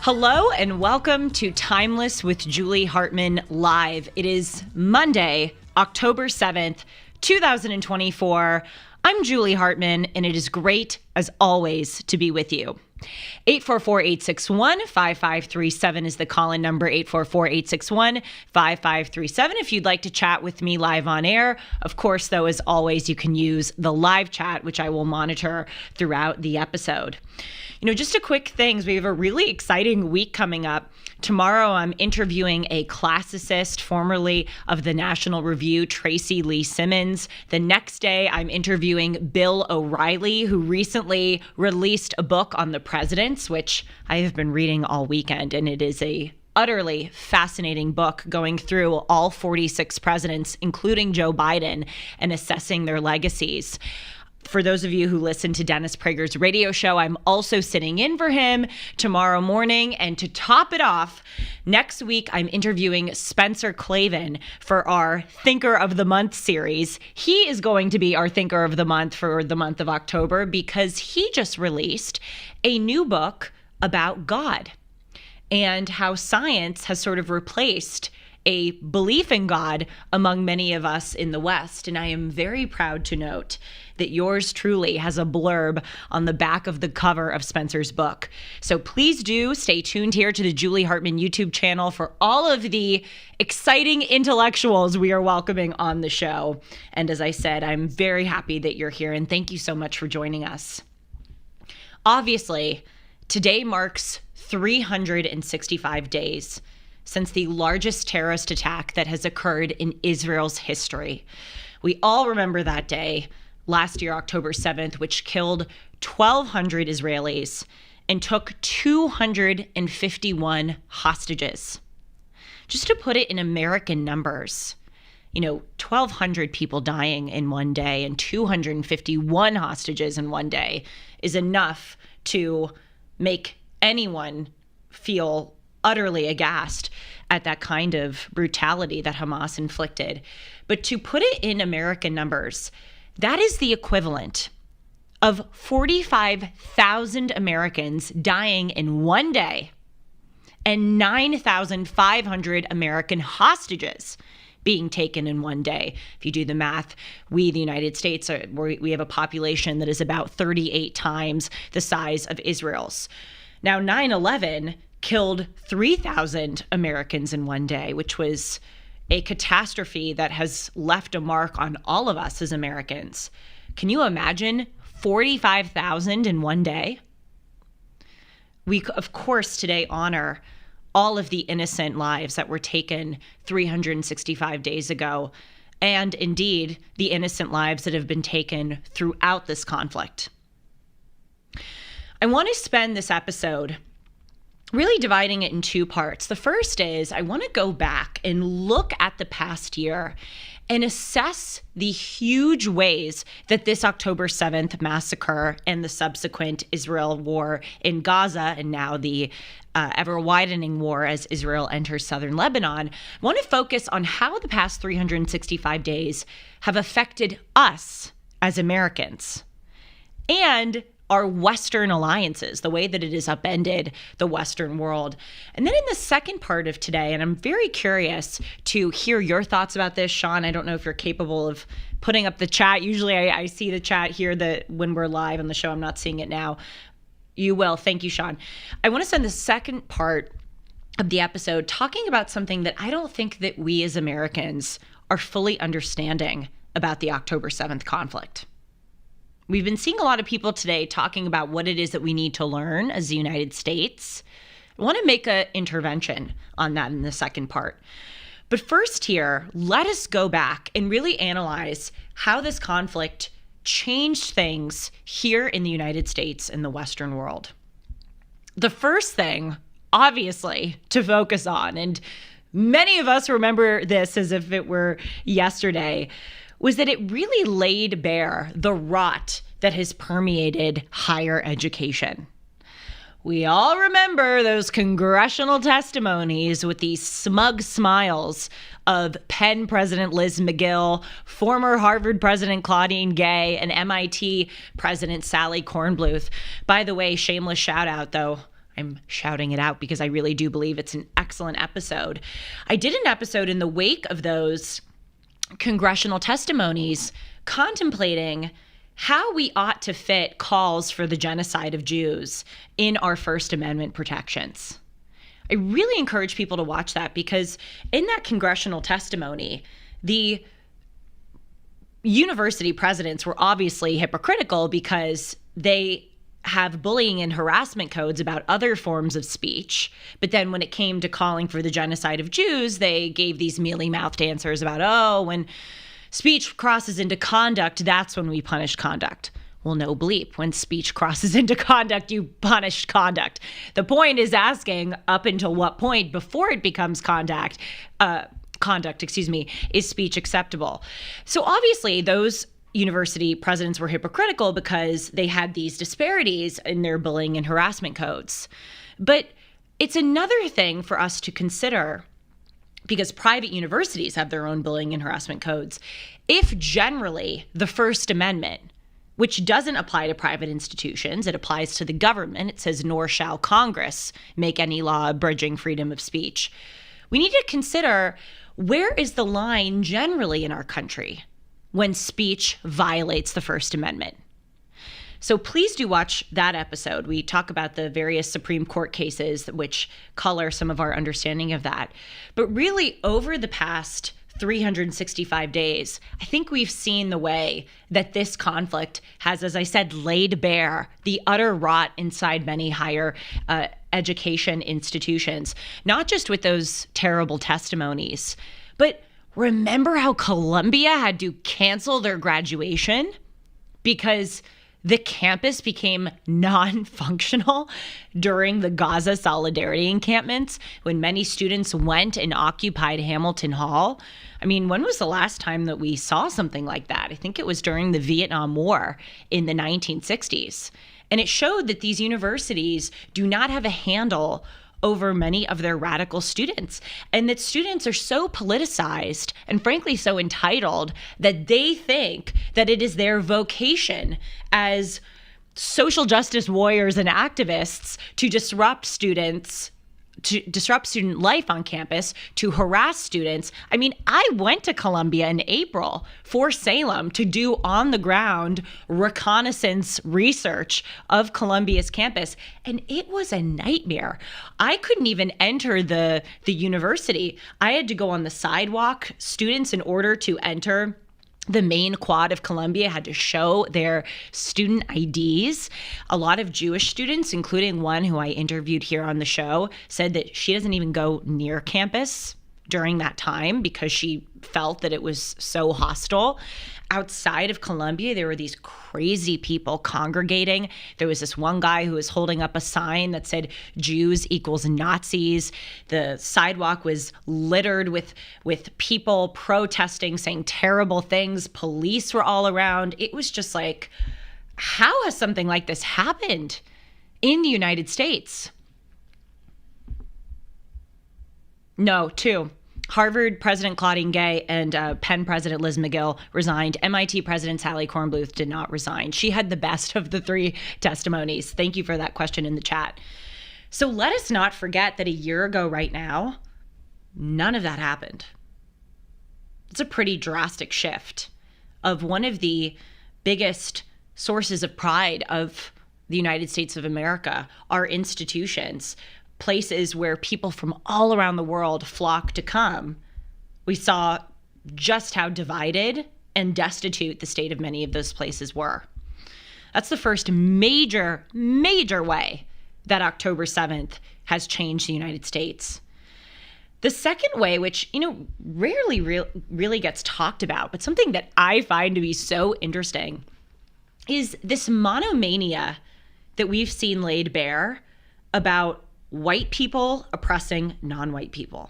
Hello and welcome to Timeless with Julie Hartman Live. It is Monday, October 7th, 2024. I'm Julie Hartman, and it is great, as always, to be with you. 844-861-5537 is the call-in number, 844-861-5537. If you'd like to chat with me live on air, of course, though, as always, you can use the live chat, which I will monitor throughout the episode. Just a quick things. We have a really exciting week coming up. Tomorrow, I'm interviewing a classicist, formerly of the National Review, Tracy Lee Simmons. The next day, I'm interviewing Bill O'Reilly, who recently released a book on the presidents, which I have been reading all weekend, and it is a utterly fascinating book going through all 46 presidents, including Joe Biden, and assessing their legacies. For those of you who listen to Dennis Prager's radio show, I'm also sitting in for him tomorrow morning. And to top it off, next week, I'm interviewing Spencer Clavin for our Thinker of the Month series. He is going to be our Thinker of the Month for the month of October because he just released a new book about God and how science has sort of replaced a belief in God among many of us in the West. And I am very proud to note that yours truly has a blurb on the back of the cover of Spencer's book. So please do stay tuned here to the Julie Hartman YouTube channel for all of the exciting intellectuals we are welcoming on the show. And as I said, I'm very happy that you're here, and thank you so much for joining us. Obviously, today marks 365 days since the largest terrorist attack that has occurred in Israel's history. We all remember that day, last year, October 7th, which killed 1,200 Israelis and took 251 hostages. Just to put it in American numbers, 1,200 people dying in one day and 251 hostages in one day is enough to make anyone feel utterly aghast at that kind of brutality that Hamas inflicted. But to put it in American numbers, that is the equivalent of 45,000 Americans dying in one day and 9,500 American hostages being taken in one day. If you do the math, we, the United States, we have a population that is about 38 times the size of Israel's. Now, 9/11 killed 3,000 Americans in one day, which was a catastrophe that has left a mark on all of us as Americans. Can you imagine 45,000 in one day? We, of course, today honor all of the innocent lives that were taken 365 days ago, and indeed the innocent lives that have been taken throughout this conflict. I want to spend this episode really dividing it in two parts. The first is I want to go back and look at the past year and assess the huge ways that this October 7th massacre and the subsequent Israel war in Gaza, and now the ever-widening war as Israel enters southern Lebanon, I want to focus on how the past 365 days have affected us as Americans and our Western alliances, the way that it has upended the Western world. And then in the second part of today, and I'm very curious to hear your thoughts about this, Sean, I don't know if you're capable of putting up the chat. Usually I see the chat here that when we're live on the show, I'm not seeing it now. You will. Thank you, Sean. I want to spend the second part of the episode talking about something that I don't think that we as Americans are fully understanding about the October 7th conflict. We've been seeing a lot of people today talking about what it is that we need to learn as the United States. I want to make an intervention on that in the second part. But first here, let us go back and really analyze how this conflict changed things here in the United States and the Western world. The first thing, obviously, to focus on, and many of us remember this as if it were yesterday, was that it really laid bare the rot that has permeated higher education. We all remember those congressional testimonies with these smug smiles of Penn President Liz McGill, former Harvard President Claudine Gay, and MIT President Sally Kornbluth. By the way, shameless shout out though, I'm shouting it out because I really do believe it's an excellent episode. I did an episode in the wake of those congressional testimonies contemplating how we ought to fit calls for the genocide of Jews in our First Amendment protections. I really encourage people to watch that because in that congressional testimony, the university presidents were obviously hypocritical because they have bullying and harassment codes about other forms of speech. But then when it came to calling for the genocide of Jews, they gave these mealy-mouthed answers about, oh, when speech crosses into conduct, that's when we punish conduct. Well, no bleep. When speech crosses into conduct, you punish conduct. The point is asking up until what point before it becomes conduct, is speech acceptable? So obviously those university presidents were hypocritical because they had these disparities in their bullying and harassment codes. But it's another thing for us to consider, because private universities have their own bullying and harassment codes. If generally the First Amendment, which doesn't apply to private institutions, it applies to the government, it says, nor shall Congress make any law abridging freedom of speech. We need to consider, where is the line generally in our country when speech violates the First Amendment? So please do watch that episode. We talk about the various Supreme Court cases which color some of our understanding of that. But really, over the past 365 days, I think we've seen the way that this conflict has, as I said, laid bare the utter rot inside many higher education institutions, not just with those terrible testimonies, but remember how Columbia had to cancel their graduation because the campus became non-functional during the Gaza Solidarity encampments when many students went and occupied Hamilton Hall? I mean, when was the last time that we saw something like that? I think it was during the Vietnam War in the 1960s. And it showed that these universities do not have a handle over many of their radical students, and that students are so politicized and frankly so entitled that they think that it is their vocation as social justice warriors and activists to disrupt student life on campus, to harass students. I mean, I went to Columbia in April for Salem to do on-the-ground reconnaissance research of Columbia's campus, and it was a nightmare. I couldn't even enter the university. I had to go on the sidewalk. Students, in order to enter the main quad of Columbia, had to show their student IDs. A lot of Jewish students, including one who I interviewed here on the show, said that she doesn't even go near campus during that time because she felt that it was so hostile. Outside of Columbia, there were these crazy people congregating. There was this one guy who was holding up a sign that said Jews equals Nazis. The sidewalk was littered with people protesting, saying terrible things. Police were all around. It was just like, how has something like this happened in the United States? No, two. Harvard President Claudine Gay and Penn President Liz McGill resigned. MIT President Sally Kornbluth did not resign. She had the best of the three testimonies. Thank you for that question in the chat. So let us not forget that a year ago right now, none of that happened. It's a pretty drastic shift of one of the biggest sources of pride of the United States of America, our institutions, places where people from all around the world flock to come. We saw just how divided and destitute the state of many of those places were. That's the first major way that October 7th has changed the United States. The second way, which, rarely really gets talked about, but something that I find to be so interesting, is this monomania that we've seen laid bare about white people oppressing non-white people.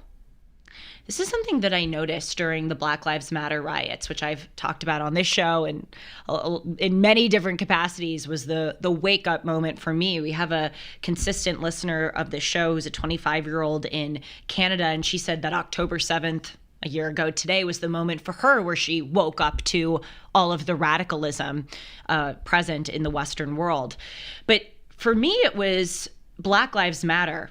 This is something that I noticed during the Black Lives Matter riots, which I've talked about on this show and in many different capacities, was the wake-up moment for me. We have a consistent listener of the show who's a 25-year-old in Canada, and she said that October 7th, a year ago today, was the moment for her where she woke up to all of the radicalism present in the Western world. But for me, it was Black Lives Matter.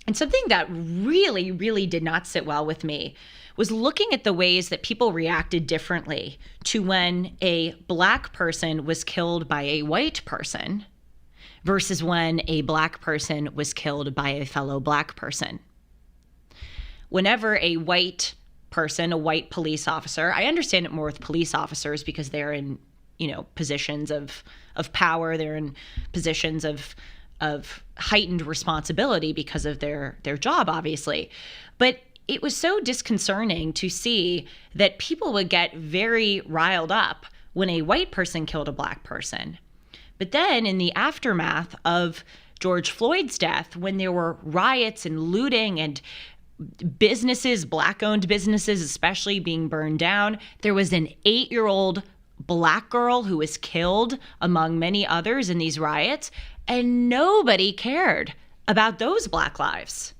And something that really, really did not sit well with me was looking at the ways that people reacted differently to when a Black person was killed by a white person versus when a Black person was killed by a fellow Black person. Whenever a white person, a white police officer, I understand it more with police officers because they're in, positions of power. They're in positions of heightened responsibility because of their job, obviously. But it was so disconcerting to see that people would get very riled up when a white person killed a Black person. But then in the aftermath of George Floyd's death, when there were riots and looting and businesses, Black-owned businesses especially, being burned down, there was an 8-year-old Black girl who was killed among many others in these riots, and nobody cared about those Black lives.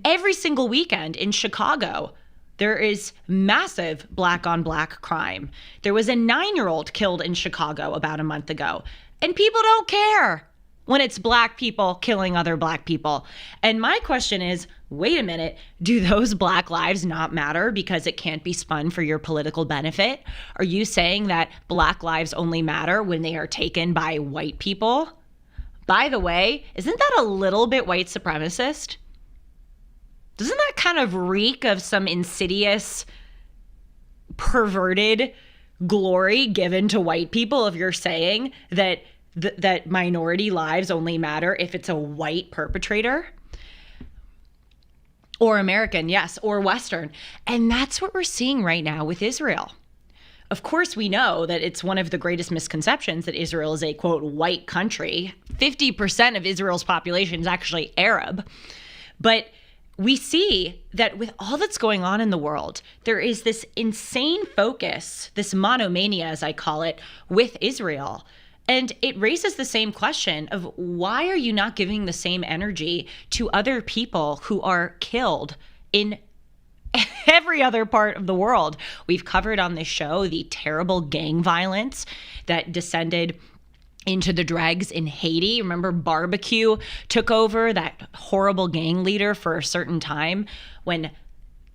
Every single weekend in Chicago, there is massive Black on Black crime. There was a 9-year-old killed in Chicago about a month ago, and people don't care when it's Black people killing other Black people. And my question is, wait a minute, do those Black lives not matter because it can't be spun for your political benefit? Are you saying that Black lives only matter when they are taken by white people? By the way, isn't that a little bit white supremacist? Doesn't that kind of reek of some insidious, perverted glory given to white people if you're saying that that minority lives only matter if it's a white perpetrator? Or American, yes, or Western. And that's what we're seeing right now with Israel. Of course, we know that it's one of the greatest misconceptions that Israel is a, quote, white country. 50% of Israel's population is actually Arab. But we see that with all that's going on in the world, there is this insane focus, this monomania, as I call it, with Israel. And it raises the same question of why are you not giving the same energy to other people who are killed in every other part of the world? We've covered on this show the terrible gang violence that descended into the dregs in Haiti. Remember, Barbecue took over, that horrible gang leader, for a certain time when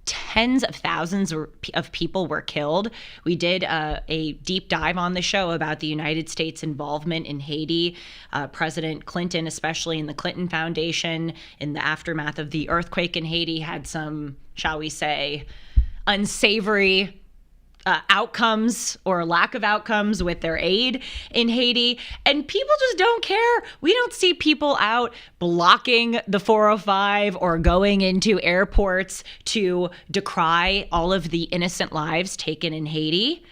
tens of thousands of people were killed. We did a deep dive on the show about the United States involvement in Haiti. President Clinton, especially in the Clinton Foundation, in the aftermath of the earthquake in Haiti, had some, shall we say, unsavory outcomes or lack of outcomes with their aid in Haiti. And people just don't care. We don't see people out blocking the 405 or going into airports to decry all of the innocent lives taken in Haiti.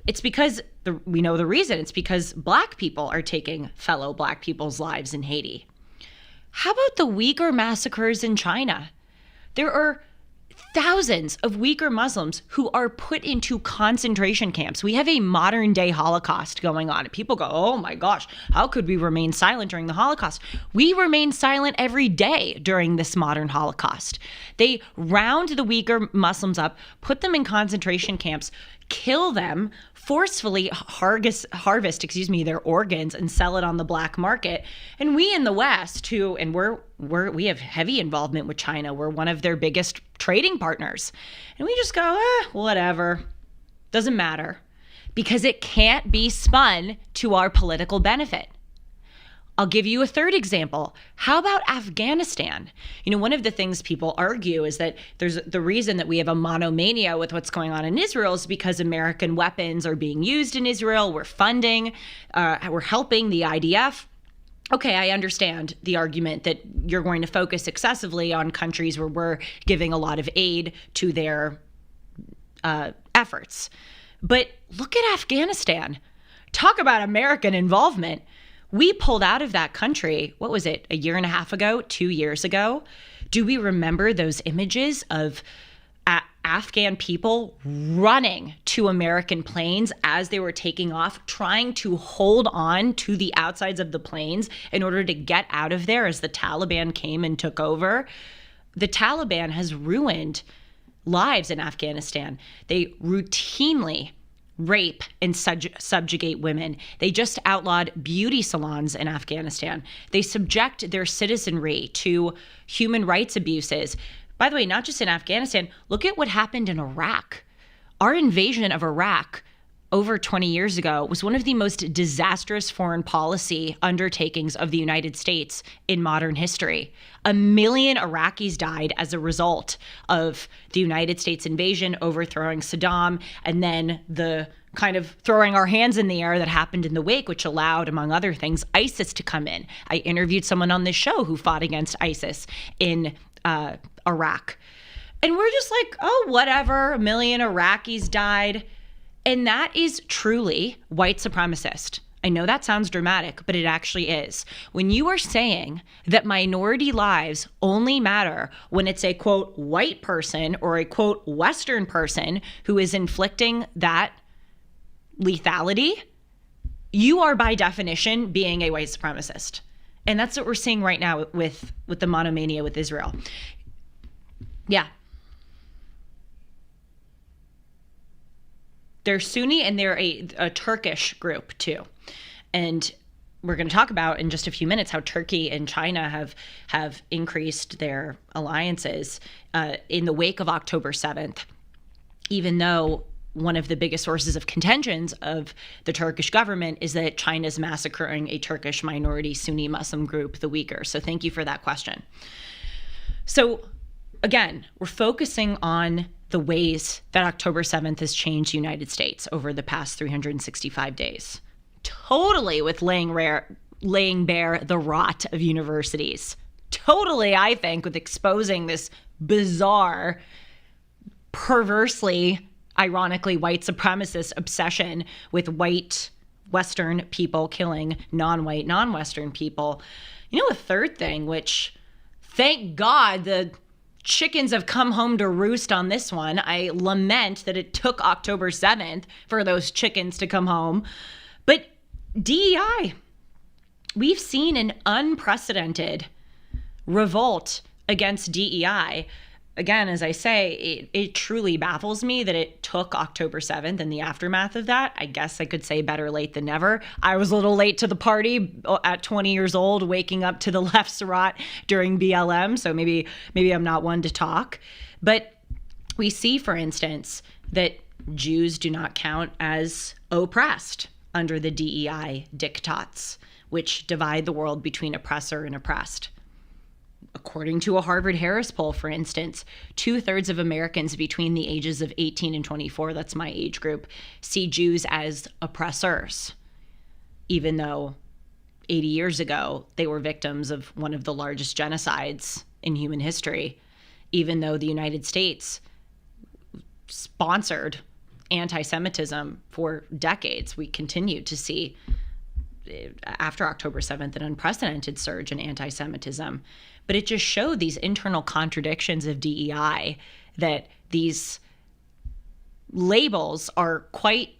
It's because we know the reason. It's because Black people are taking fellow Black people's lives in Haiti. How about the Uyghur massacres in China? There are thousands of Uyghur Muslims who are put into concentration camps. We have a modern day Holocaust going on. And people go, oh my gosh, how could we remain silent during the Holocaust? We remain silent every day during this modern Holocaust. They round the Uyghur Muslims up, put them in concentration camps, kill them, forcefully harvest their organs and sell it on the black market. And we in the West, we have heavy involvement with China. We're one of their biggest trading partners. And we just go, whatever. Doesn't matter. Because it can't be spun to our political benefit. I'll give you a third example. How about Afghanistan? One of the things people argue is that there's the reason that we have a monomania with what's going on in Israel is because American weapons are being used in Israel. We're funding, we're helping the IDF. Okay, I understand the argument that you're going to focus excessively on countries where we're giving a lot of aid to their efforts. But look at Afghanistan. Talk about American involvement. We pulled out of that country, what was it, a year and a half ago, 2 years ago? Do we remember those images of Afghan people running to American planes as they were taking off, trying to hold on to the outsides of the planes in order to get out of there as the Taliban came and took over? The Taliban has ruined lives in Afghanistan. They routinely rape and subjugate women. They just outlawed beauty salons in Afghanistan. They subject their citizenry to human rights abuses. By the way, not just in Afghanistan, look at what happened in Iraq. Our invasion of Iraq over 20 years ago was one of the most disastrous foreign policy undertakings of the United States in modern history. 1 million Iraqis died as a result of the United States invasion, overthrowing Saddam, and then the kind of throwing our hands in the air that happened in the wake, which allowed, among other things, ISIS to come in. I interviewed someone on this show who fought against ISIS in Iraq. And we're just like, oh, whatever, 1 million Iraqis died. And that is truly white supremacist. I know that sounds dramatic, but it actually is. When you are saying that minority lives only matter when it's a, quote, white person or a, quote, Western person who is inflicting that lethality, you are by definition being a white supremacist. And that's what we're seeing right now with the monomania with Israel. Yeah. They're Sunni and they're a Turkish group too. And we're going to talk about in just a few minutes how Turkey and China have increased their alliances in the wake of October 7th, even though one of the biggest sources of contentions of the Turkish government is that China's massacring a Turkish minority Sunni Muslim group, the Uyghurs. So thank you for that question. So again, we're focusing on the ways that October 7th has changed the United States over the past 365 days. Totally with laying bare the rot of universities. Totally, I think, with exposing this bizarre, perversely, ironically, white supremacist obsession with white Western people killing non-white, non-Western people. You know, a third thing, which, thank God, the chickens have come home to roost on this one. I lament that it took October 7th for those chickens to come home. But DEI, we've seen an unprecedented revolt against DEI. Again, as I say, it truly baffles me that it took October 7th and the aftermath of that. I guess I could say better late than never. I was a little late to the party at 20 years old, waking up to the left's rot during BLM. So maybe I'm not one to talk. But we see, for instance, that Jews do not count as oppressed under the DEI diktats, which divide the world between oppressor and oppressed. According to a Harvard-Harris poll, for instance, 2/3 of Americans between the ages of 18 and 24, that's my age group, see Jews as oppressors, even though 80 years ago they were victims of one of the largest genocides in human history, even though the United States sponsored anti-Semitism for decades. We continued to see, after October 7th, an unprecedented surge in anti-Semitism. But it just showed these internal contradictions of DEI, that these labels are quite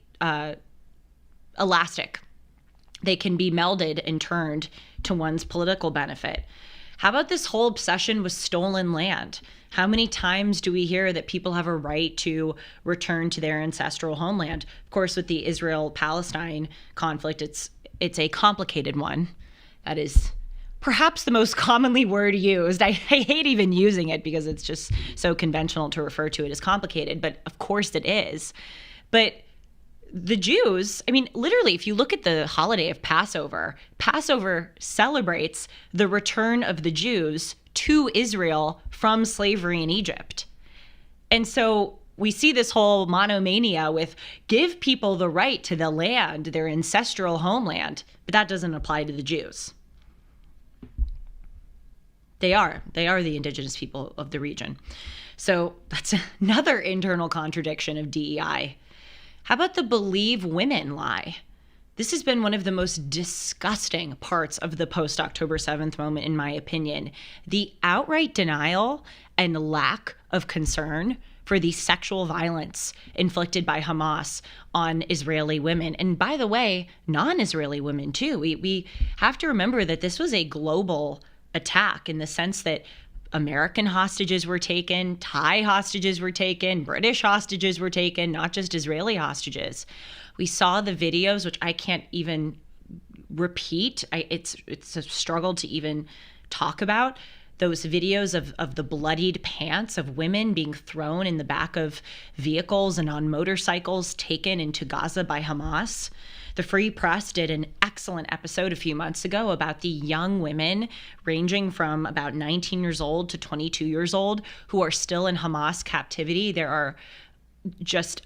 elastic. They can be melded and turned to one's political benefit. How about this whole obsession with stolen land? How many times do we hear that people have a right to return to their ancestral homeland? Of course, with the Israel-Palestine conflict, it's a complicated one. That is perhaps the most commonly word used. I hate even using it because it's just so conventional to refer to it as complicated, but of course it is. But the Jews, I mean, literally, if you look at the holiday of Passover, Passover celebrates the return of the Jews to Israel from slavery in Egypt. And so we see this whole monomania with give people the right to the land, their ancestral homeland, but that doesn't apply to the Jews. They are the indigenous people of the region. So that's another internal contradiction of DEI. How about the believe women lie? This has been one of the most disgusting parts of the post-October 7th moment, in my opinion. The outright denial and lack of concern for the sexual violence inflicted by Hamas on Israeli women. And by the way, non-Israeli women too. We have to remember that this was a global attack in the sense that American hostages were taken, Thai hostages were taken, British hostages were taken, not just Israeli hostages. We saw the videos, which I can't even repeat. It's a struggle to even talk about. Those videos of the bloodied pants of women being thrown in the back of vehicles and on motorcycles taken into Gaza by Hamas. The Free Press did an excellent episode a few months ago about the young women ranging from about 19 years old to 22 years old who are still in Hamas captivity. There are just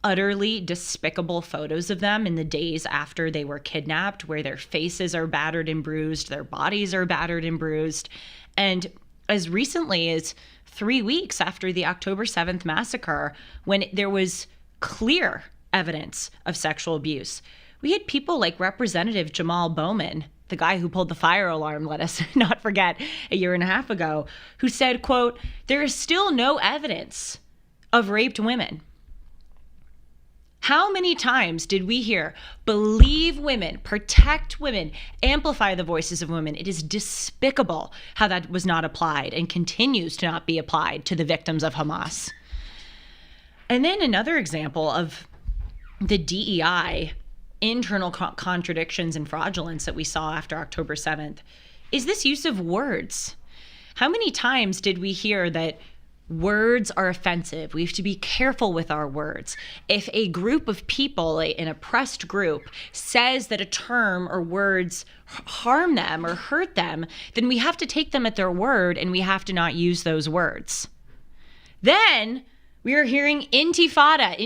utterly despicable photos of them in the days after they were kidnapped, where their faces are battered and bruised, their bodies are battered and bruised. And as recently as 3 weeks after the October 7th massacre, when there was clear evidence of sexual abuse, we had people like Representative Jamal Bowman, the guy who pulled the fire alarm, let us not forget, a year and a half ago, who said, quote, "There is still no evidence of raped women." How many times did we hear, believe women, protect women, amplify the voices of women? It is despicable how that was not applied and continues to not be applied to the victims of Hamas. And then another example of the DEI internal contradictions and fraudulence that we saw after October 7th is this use of words. How many times did we hear that words are offensive? We have to be careful with our words. If a group of people, an oppressed group, says that a term or words harm them or hurt them, then we have to take them at their word and we have to not use those words. Then we are hearing intifada,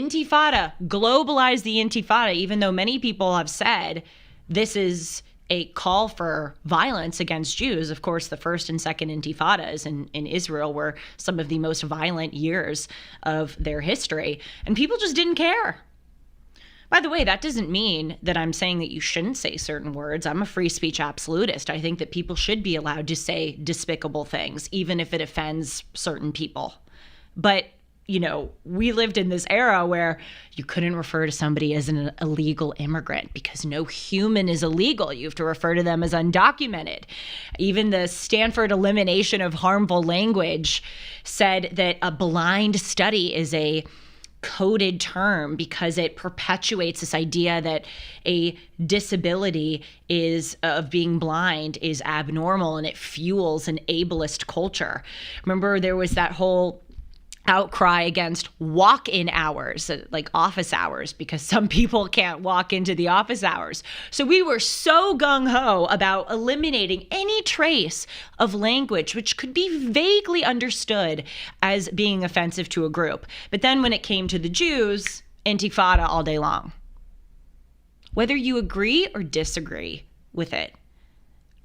globalize the intifada, even though many people have said this is a call for violence against Jews. Of course, the first and second intifadas in Israel were some of the most violent years of their history, and people just didn't care. By the way, that doesn't mean that I'm saying that you shouldn't say certain words. I'm a free speech absolutist. I think that people should be allowed to say despicable things, even if it offends certain people. But we lived in this era where you couldn't refer to somebody as an illegal immigrant because no human is illegal. You have to refer to them as undocumented. Even the Stanford elimination of harmful language said that a blind study is a coded term because it perpetuates this idea that a disability of being blind is abnormal, and it fuels an ableist culture. Remember, there was that whole outcry against walk-in hours, like office hours, because some people can't walk into the office hours. So we were so gung-ho about eliminating any trace of language which could be vaguely understood as being offensive to a group. But then when it came to the Jews, intifada all day long. Whether you agree or disagree with it,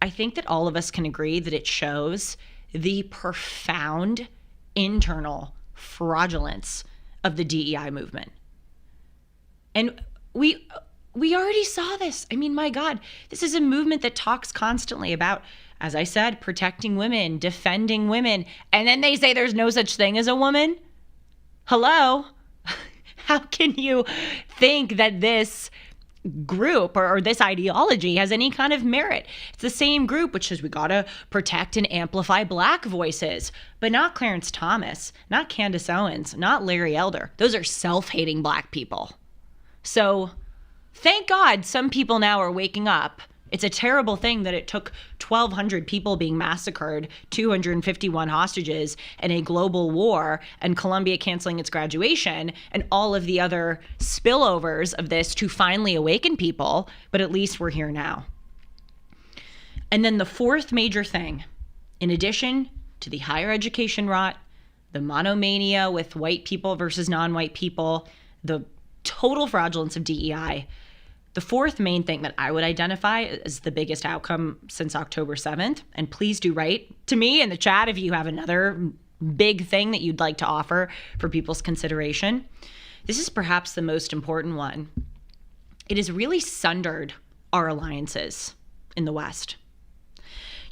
I think that all of us can agree that it shows the profound internal fraudulence of the DEI movement. And we already saw this. I mean, my God, this is a movement that talks constantly about, as I said, protecting women, defending women, and then they say there's no such thing as a woman. Hello? How can you think that this group or this ideology has any kind of merit? It's the same group which says we gotta protect and amplify Black voices, but not Clarence Thomas, not Candace Owens, not Larry Elder. Those are self-hating Black people. So thank God some people now are waking up. It's a terrible thing that it took 1,200 people being massacred, 251 hostages, and a global war, and Columbia canceling its graduation, and all of the other spillovers of this to finally awaken people, but at least we're here now. And then the fourth major thing, in addition to the higher education rot, the monomania with white people versus non-white people, the total fraudulence of DEI, the fourth main thing that I would identify as the biggest outcome since October 7th, and please do write to me in the chat if you have another big thing that you'd like to offer for people's consideration. This is perhaps the most important one. It has really sundered our alliances in the West.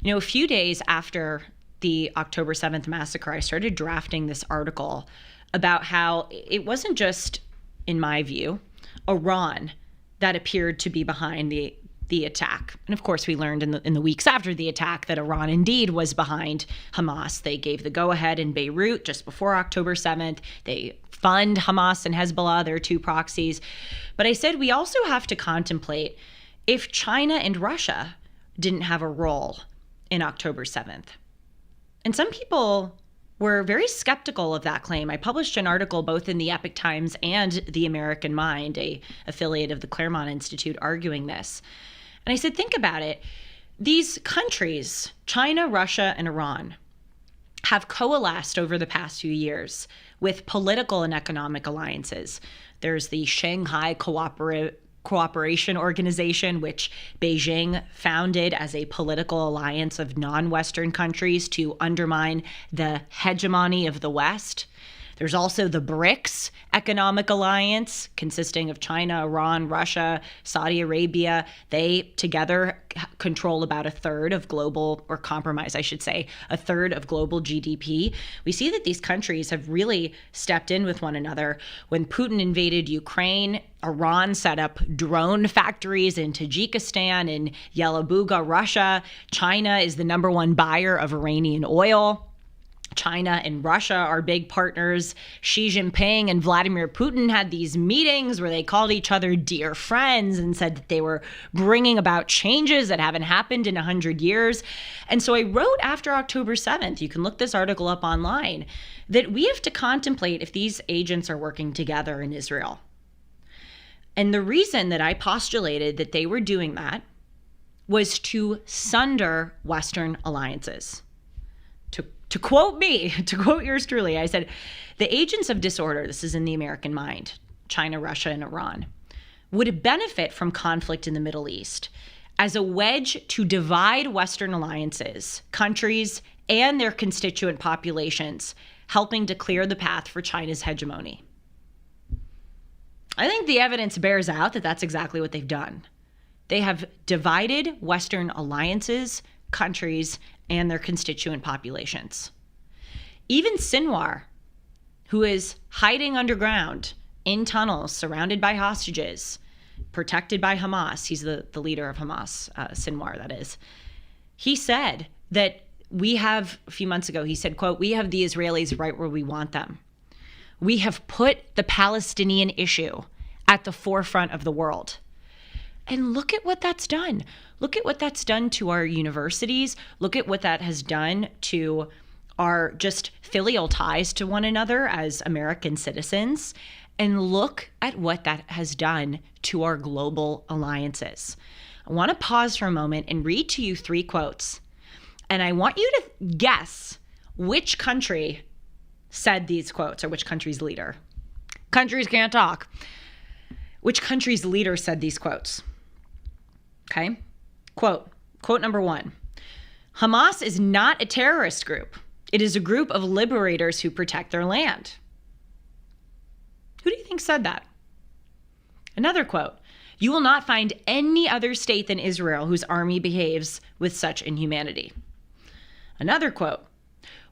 A few days after the October 7th massacre, I started drafting this article about how it wasn't just, in my view, Iran that appeared to be behind the the attack. And of course, we learned in the weeks after the attack that Iran indeed was behind Hamas. They gave the go-ahead in Beirut just before October 7th. They fund Hamas and Hezbollah, their two proxies. But I said we also have to contemplate if China and Russia didn't have a role in October 7th. And some people were very skeptical of that claim. I published an article both in the Epoch Times and the American Mind, a affiliate of the Claremont Institute, arguing this. And I said, think about it. These countries, China, Russia, and Iran, have coalesced over the past few years with political and economic alliances. There's the Shanghai Cooperation Organization, which Beijing founded as a political alliance of non-Western countries to undermine the hegemony of the West. There's also the BRICS economic alliance, consisting of China, Iran, Russia, Saudi Arabia. They together control about a third of global, or compromise, I should say, a third of global GDP. We see that these countries have really stepped in with one another. When Putin invaded Ukraine, Iran set up drone factories in Tajikistan and Yelabuga, Russia. China is the number one buyer of Iranian oil. China and Russia are big partners. Xi Jinping and Vladimir Putin had these meetings where they called each other dear friends and said that they were bringing about changes that haven't happened in 100 years. And so I wrote after October 7th, you can look this article up online, that we have to contemplate if these agents are working together in Israel. And the reason that I postulated that they were doing that was to sunder Western alliances. To quote me, to quote yours truly, I said, the agents of disorder, this is in the American Mind, China, Russia, and Iran, would benefit from conflict in the Middle East as a wedge to divide Western alliances, countries, and their constituent populations, helping to clear the path for China's hegemony. I think the evidence bears out that that's exactly what they've done. They have divided Western alliances, countries, and their constituent populations. Even Sinwar, who is hiding underground in tunnels, surrounded by hostages, protected by Hamas, he's the leader of Hamas, Sinwar, that is. He said that a few months ago, he said, quote, "We have the Israelis right where we want them. We have put the Palestinian issue at the forefront of the world." And look at what that's done. Look at what that's done to our universities. Look at what that has done to our just filial ties to one another as American citizens. And look at what that has done to our global alliances. I want to pause for a moment and read to you 3 quotes. And I want you to guess which country said these quotes, or which country's leader. Countries can't talk. Which country's leader said these quotes? Okay. Quote number 1. Hamas is not a terrorist group. It is a group of liberators who protect their land. Who do you think said that? Another quote. You will not find any other state than Israel whose army behaves with such inhumanity. Another quote.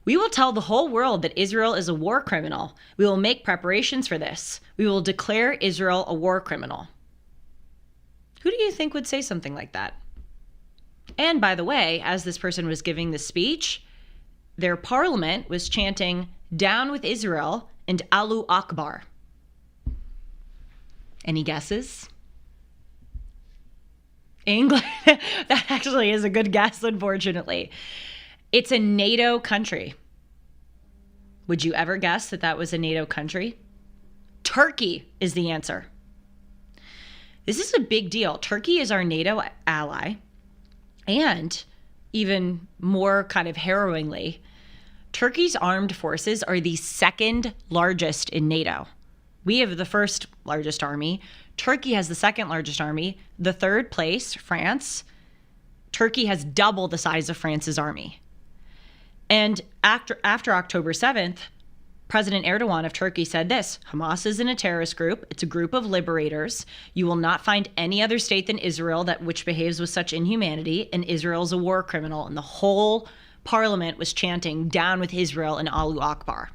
We will tell the whole world that Israel is a war criminal. We will make preparations for this. We will declare Israel a war criminal. Who do you think would say something like that? And by the way, as this person was giving the speech, their parliament was chanting, "Down with Israel" and "Allahu Akbar." Any guesses? England. That actually is a good guess, unfortunately. It's a NATO country. Would you ever guess that that was a NATO country? Turkey is the answer. This is a big deal. Turkey is our NATO ally. And even more kind of harrowingly, Turkey's armed forces are the second largest in NATO. We have the first largest army. Turkey has the second largest army. The third place, France. Turkey has double the size of France's army. And after October 7th, President Erdogan of Turkey said this: Hamas isn't a terrorist group. It's a group of liberators. You will not find any other state than Israel which behaves with such inhumanity, and Israel's a war criminal. And the whole parliament was chanting, "Down with Israel" and "Allahu Akbar."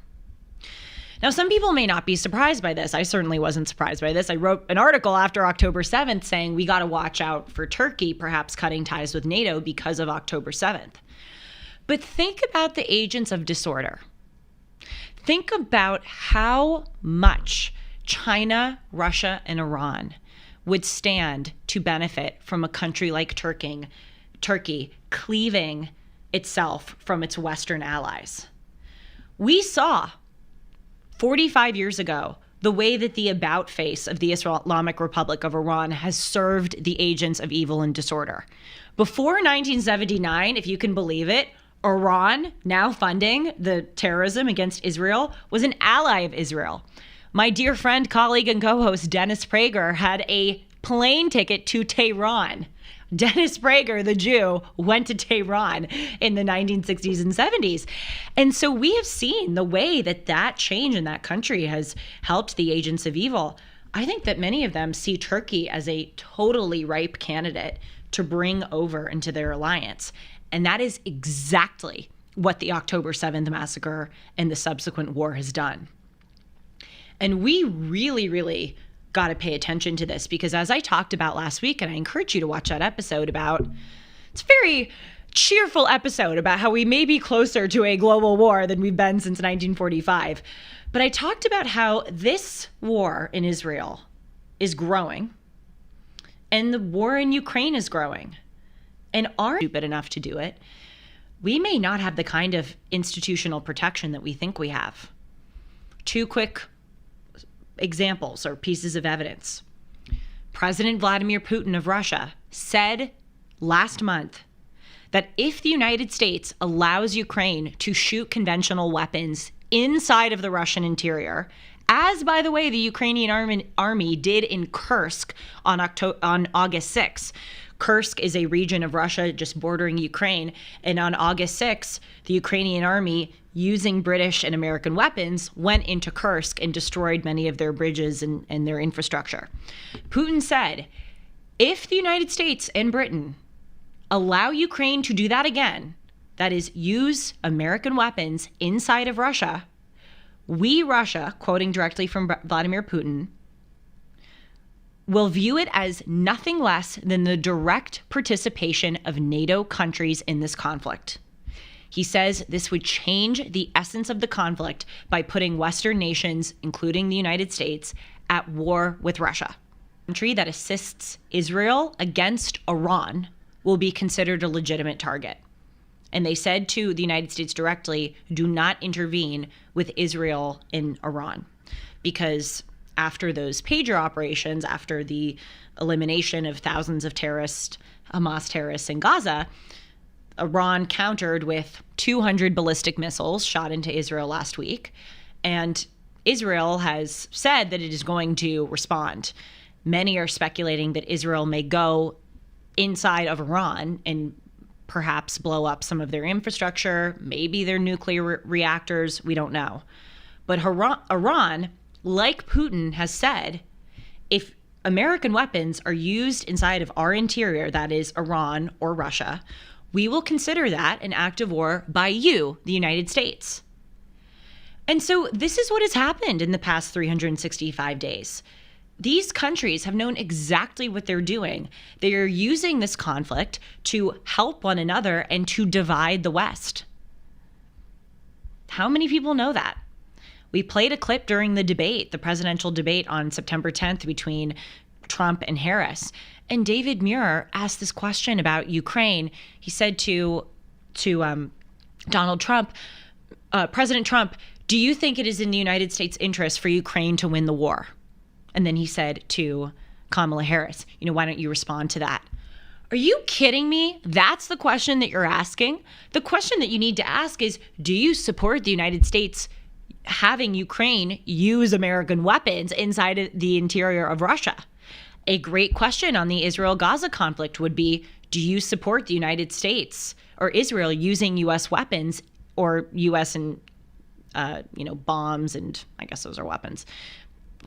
Now, some people may not be surprised by this. I certainly wasn't surprised by this. I wrote an article after October 7th saying we got to watch out for Turkey perhaps cutting ties with NATO because of October 7th. But think about the agents of disorder. Think about how much China, Russia, and Iran would stand to benefit from a country like Turkey cleaving itself from its Western allies. We saw 45 years ago the way that the about face of the Islamic Republic of Iran has served the agents of evil and disorder. Before 1979, if you can believe it, Iran, now funding the terrorism against Israel, was an ally of Israel. My dear friend, colleague, and co-host Dennis Prager had a plane ticket to Tehran. Dennis Prager, the Jew, went to Tehran in the 1960s and 70s. And so we have seen the way that that change in that country has helped the agents of evil. I think that many of them see Turkey as a totally ripe candidate to bring over into their alliance. And that is exactly what the October 7th massacre and the subsequent war has done. And we really, really got to pay attention to this because as I talked about last week, and I encourage you to watch that episode it's a very cheerful episode about how we may be closer to a global war than we've been since 1945. But I talked about how this war in Israel is growing and the war in Ukraine is growing. And are stupid enough to do it, we may not have the kind of institutional protection that we think we have. Two quick examples or pieces of evidence. President Vladimir Putin of Russia said last month that if the United States allows Ukraine to shoot conventional weapons inside of the Russian interior, as, by the way, the Ukrainian army did in Kursk on August 6th. Kursk is a region of Russia just bordering Ukraine. And on August 6th, the Ukrainian army, using British and American weapons, went into Kursk and destroyed many of their bridges and their infrastructure. Putin said, if the United States and Britain allow Ukraine to do that again, that is, use American weapons inside of Russia, we, Russia, quoting directly from Vladimir Putin, will view it as nothing less than the direct participation of NATO countries in this conflict. He says this would change the essence of the conflict by putting Western nations, including the United States, at war with Russia. A country that assists Israel against Iran will be considered a legitimate target. And they said to the United States directly, do not intervene with Israel in Iran, because after those pager operations, after the elimination of thousands of Hamas terrorists in Gaza, Iran countered with 200 ballistic missiles shot into Israel last week. And Israel has said that it is going to respond. Many are speculating that Israel may go inside of Iran and perhaps blow up some of their infrastructure, maybe their nuclear reactors. We don't know. But Iran, like Putin has said, if American weapons are used inside of our interior, that is Iran or Russia, we will consider that an act of war by you, the United States. And so this is what has happened in the past 365 days. These countries have known exactly what they're doing. They are using this conflict to help one another and to divide the West. How many people know that? We played a clip during the debate, the presidential debate on September 10th between Trump and Harris. And David Muir asked this question about Ukraine. He said to Donald Trump, President Trump, do you think it is in the United States' interest for Ukraine to win the war? And then he said to Kamala Harris, why don't you respond to that? Are you kidding me? That's the question that you're asking? The question that you need to ask is, do you support the United States having Ukraine use American weapons inside of the interior of Russia? A great question on the Israel-Gaza conflict would be, do you support the United States or Israel using U.S. weapons or U.S. and, bombs, and I guess those are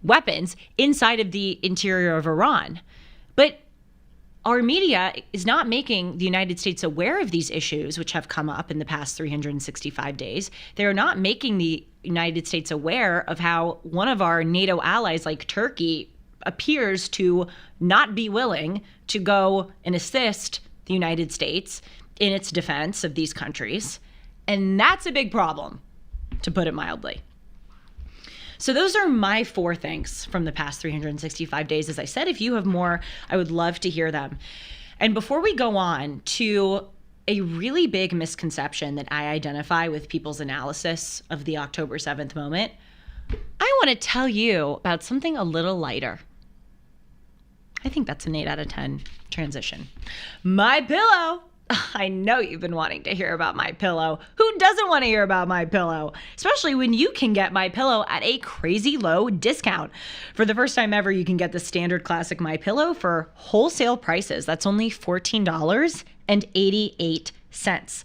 weapons inside of the interior of Iran? But our media is not making the United States aware of these issues, which have come up in the past 365 days. They're not making the United States aware of how one of our NATO allies, like Turkey, appears to not be willing to go and assist the United States in its defense of these countries. And that's a big problem, to put it mildly. So those are my 4 things from the past 365 days. As I said, if you have more, I would love to hear them. And before we go on to a really big misconception that I identify with people's analysis of the October 7th moment, I want to tell you about something a little lighter. I think that's an 8 out of 10 transition. My pillow. I know you've been wanting to hear about My Pillow. Who doesn't want to hear about My Pillow? Especially when you can get My Pillow at a crazy low discount. For the first time ever, you can get the standard classic My Pillow for wholesale prices. That's only $14.88.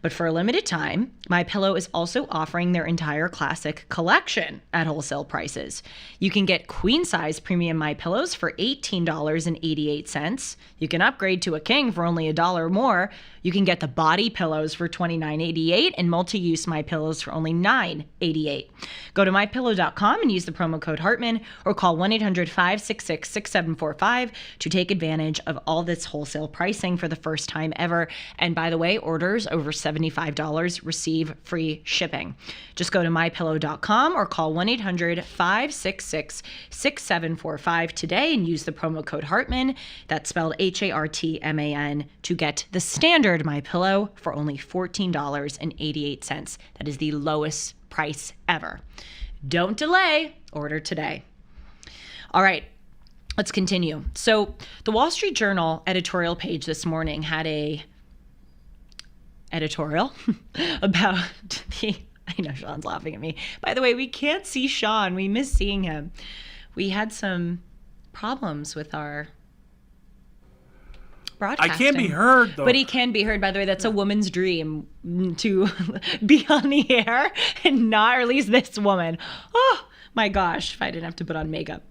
But for a limited time, My Pillow is also offering their entire classic collection at wholesale prices. You can get queen size premium My Pillows for $18.88. You can upgrade to a king for only $1 more. You can get the body pillows for $29.88 and multi-use My Pillows for only $9.88. Go to mypillow.com and use the promo code Hartman or call 1-800-566-6745 to take advantage of all this wholesale pricing for the first time ever. And by the way, orders over $75 receive free shipping. Just go to mypillow.com or call 1-800-566-6745 today and use the promo code Hartman, that's spelled Hartman, to get the standard My Pillow for only $14.88. That is the lowest price ever. Don't delay, order today. All right, let's continue. So the Wall Street Journal editorial page this morning had a editorial about I know Sean's laughing at me. By the way, we can't see Sean. We miss seeing him. We had some problems with our broadcasting. I can't be heard, though. But he can be heard. By the way, that's a woman's dream, to be on the air and not, or at least this woman. Oh, my gosh, if I didn't have to put on makeup.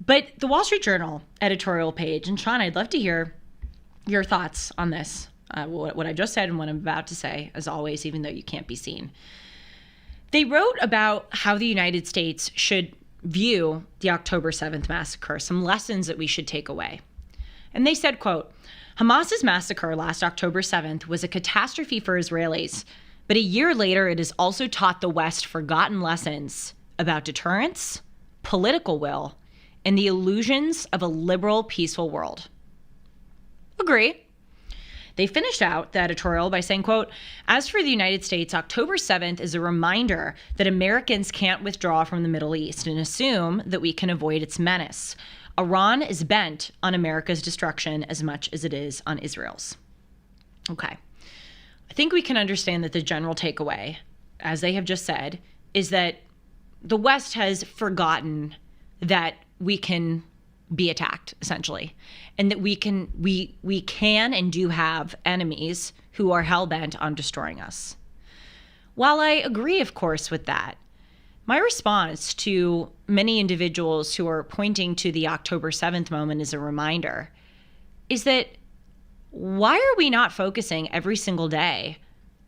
But the Wall Street Journal editorial page, and Sean, I'd love to hear your thoughts on this. What I just said and what I'm about to say, as always, even though you can't be seen. They wrote about how the United States should view the October 7th massacre, some lessons that we should take away. And they said, quote, Hamas's massacre last October 7th was a catastrophe for Israelis, but a year later it has also taught the West forgotten lessons about deterrence, political will, and the illusions of a liberal, peaceful world. Agree. They finished out the editorial by saying, quote, as for the United States, October 7th is a reminder that Americans can't withdraw from the Middle East and assume that we can avoid its menace. Iran is bent on America's destruction as much as it is on Israel's. Okay. I think we can understand that the general takeaway, as they have just said, is that the West has forgotten that we can be attacked, essentially, and that we can and do have enemies who are hell-bent on destroying us. While I agree, of course, with that, my response to many individuals who are pointing to the October 7th moment as a reminder is that why are we not focusing every single day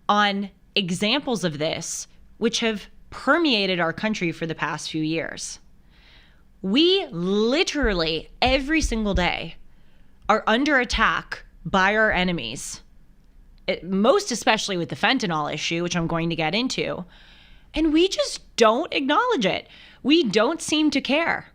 on examples of this which have permeated our country for the past few years? We literally every single day are under attack by our enemies, most especially with the fentanyl issue, which I'm going to get into, and we just don't acknowledge it. We don't seem to care.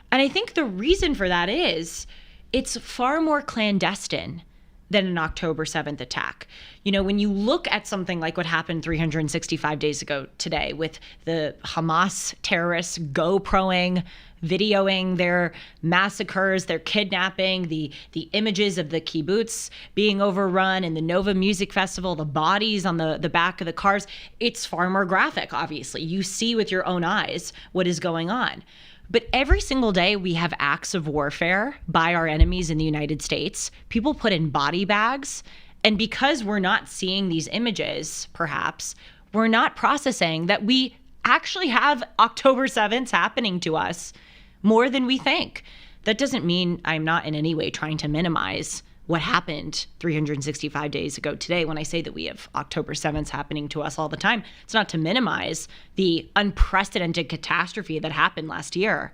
And I think the reason for that is it's far more clandestine than an October 7th attack. You know, when you look at something like what happened 365 days ago today with the Hamas terrorists GoProing, videoing their massacres, their kidnapping, the images of the kibbutz being overrun and the Nova Music Festival, the bodies on the back of the cars, it's far more graphic, obviously. You see with your own eyes what is going on. But every single day we have acts of warfare by our enemies in the United States. People put in body bags. And because we're not seeing these images, perhaps, we're not processing that we actually have October 7th happening to us more than we think. That doesn't mean I'm not in any way trying to minimize what happened 365 days ago today when I say that we have October 7th happening to us all the time. It's not to minimize the unprecedented catastrophe that happened last year.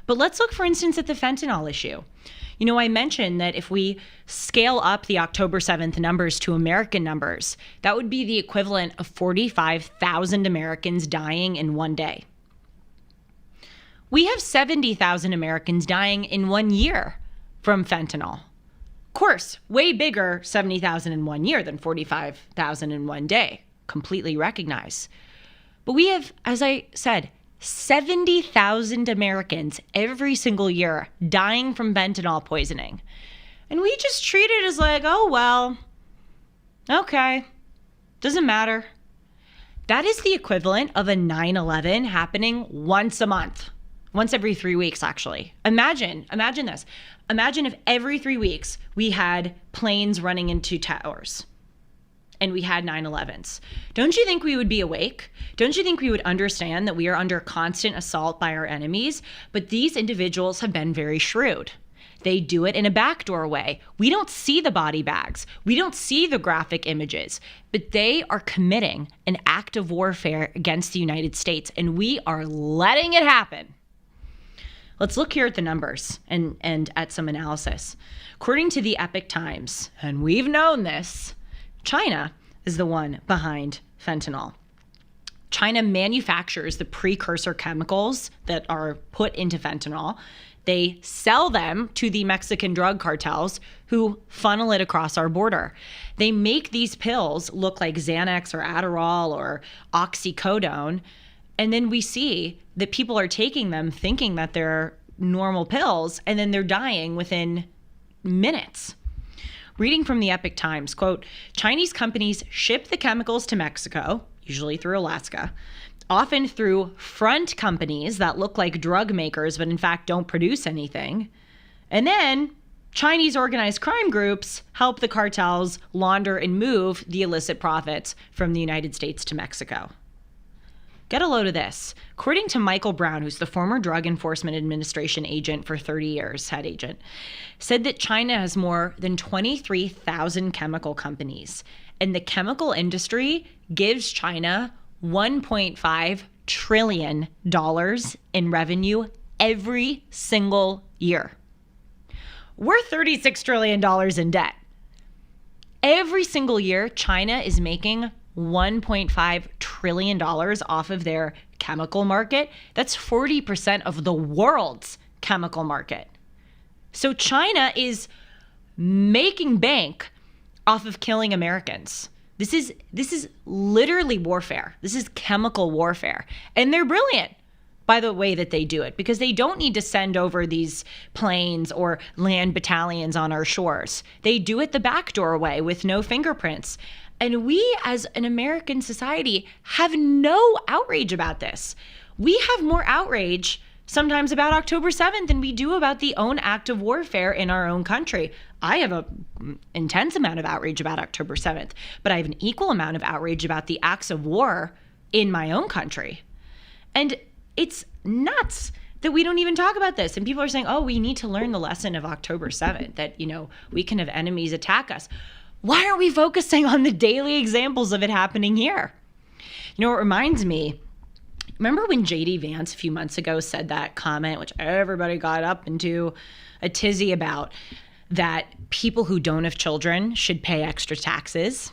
But let's look, for instance, at the fentanyl issue. You know, I mentioned that if we scale up the October 7th numbers to American numbers, that would be the equivalent of 45,000 Americans dying in one day. We have 70,000 Americans dying in 1 year from fentanyl. Of course, way bigger 70,000 in 1 year than 45,000 in 1 day. Completely recognize. But we have, as I said, 70,000 Americans every single year dying from fentanyl poisoning. And we just treat it as like, oh, well, okay, doesn't matter. That is the equivalent of a 9/11 happening once a month. Once every 3 weeks, actually. Imagine this. Imagine if every 3 weeks we had planes running into towers and we had 9/11s. Don't you think we would be awake? Don't you think we would understand that we are under constant assault by our enemies? But these individuals have been very shrewd. They do it in a backdoor way. We don't see the body bags. We don't see the graphic images, but they are committing an act of warfare against the United States, and we are letting it happen. Let's look here at the numbers and at some analysis. According to the Epoch Times, and we've known this, China is the one behind fentanyl. China manufactures the precursor chemicals that are put into fentanyl. They sell them to the Mexican drug cartels who funnel it across our border. They make these pills look like Xanax or Adderall or oxycodone. And then we see that people are taking them thinking that they're normal pills, and then they're dying within minutes. Reading from the Epoch Times, quote, Chinese companies ship the chemicals to Mexico, usually through Alaska, often through front companies that look like drug makers, but in fact don't produce anything. And then Chinese organized crime groups help the cartels launder and move the illicit profits from the United States to Mexico. Get a load of this. According to Michael Brown, who's the former Drug Enforcement Administration agent for 30 years, head agent, said that China has more than 23,000 chemical companies, and the chemical industry gives China $1.5 trillion in revenue every single year. We're $36 trillion in debt. Every single year, China is making $1.5 trillion off of their chemical market. That's 40% of the world's chemical market. So China is making bank off of killing Americans. This is literally warfare. This is chemical warfare. And they're brilliant by the way that they do it, because they don't need to send over these planes or land battalions on our shores. They do it the backdoor way with no fingerprints. And we as an American society have no outrage about this. We have more outrage sometimes about October 7th than we do about the own act of warfare in our own country. I have an intense amount of outrage about October 7th, but I have an equal amount of outrage about the acts of war in my own country. And it's nuts that we don't even talk about this. And people are saying, oh, we need to learn the lesson of October 7th, that, you know, we can have enemies attack us. Why aren't we focusing on the daily examples of it happening here? You know, it reminds me, remember when J.D. Vance a few months ago said that comment, which everybody got up into a tizzy about, that people who don't have children should pay extra taxes?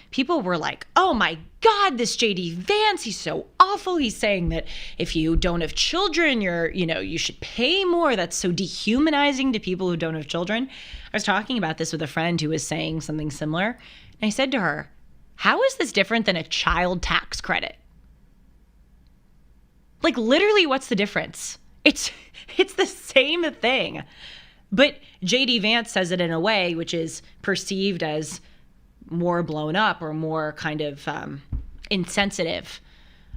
People were like, oh my God, this J.D. Vance, he's so awful. He's saying that if you don't have children, you should pay more. That's so dehumanizing to people who don't have children. I was talking about this with a friend who was saying something similar. And I said to her, how is this different than a child tax credit? Like, literally, what's the difference? It's the same thing. But J.D. Vance says it in a way which is perceived as more blown up or more kind of insensitive.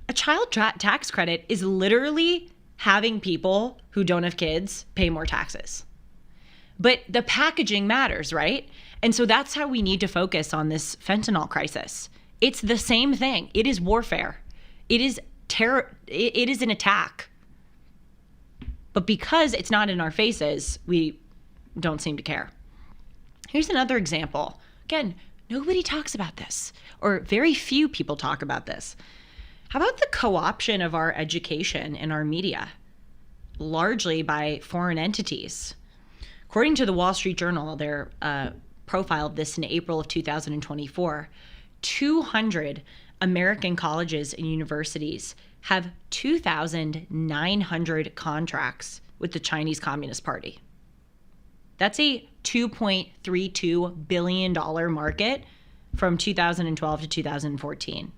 A child tax credit is literally having people who don't have kids pay more taxes. But the packaging matters, right? And so that's how we need to focus on this fentanyl crisis. It's the same thing. It is warfare. It is terror. It is an attack. But because it's not in our faces, we don't seem to care. Here's another example. Again, nobody talks about this, or very few people talk about this. How about the co-option of our education and our media, largely by foreign entities? According to the Wall Street Journal, their profile of this in April of 2024, 200 American colleges and universities have 2,900 contracts with the Chinese Communist Party. That's a $2.32 billion market from 2012 to 2014.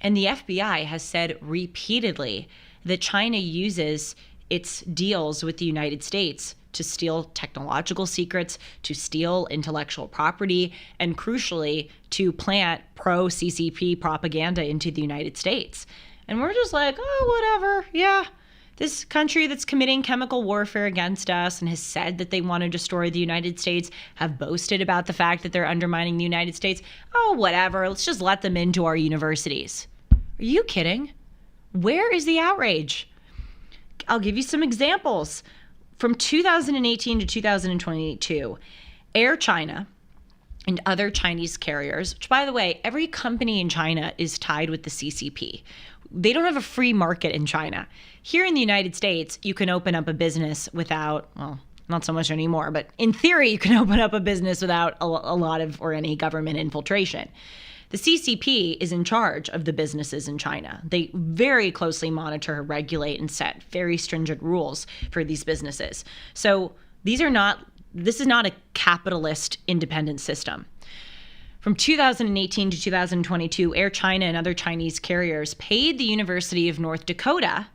And the FBI has said repeatedly that China uses its deals with the United States to steal technological secrets, to steal intellectual property, and crucially, to plant pro-CCP propaganda into the United States. And we're just like, oh, whatever, yeah. This country that's committing chemical warfare against us and has said that they want to destroy the United States, have boasted about the fact that they're undermining the United States. Oh, whatever, let's just let them into our universities. Are you kidding? Where is the outrage? I'll give you some examples. From 2018 to 2022, Air China and other Chinese carriers, which, by the way, every company in China is tied with the CCP. They don't have a free market in China. Here in the United States, you can open up a business without, well, not so much anymore, but in theory, you can open up a business without a lot of or any government infiltration. The CCP is in charge of the businesses in China. They very closely monitor, regulate, and set very stringent rules for these businesses. So this is not a capitalist independent system. From 2018 to 2022, Air China and other Chinese carriers paid the University of North Dakota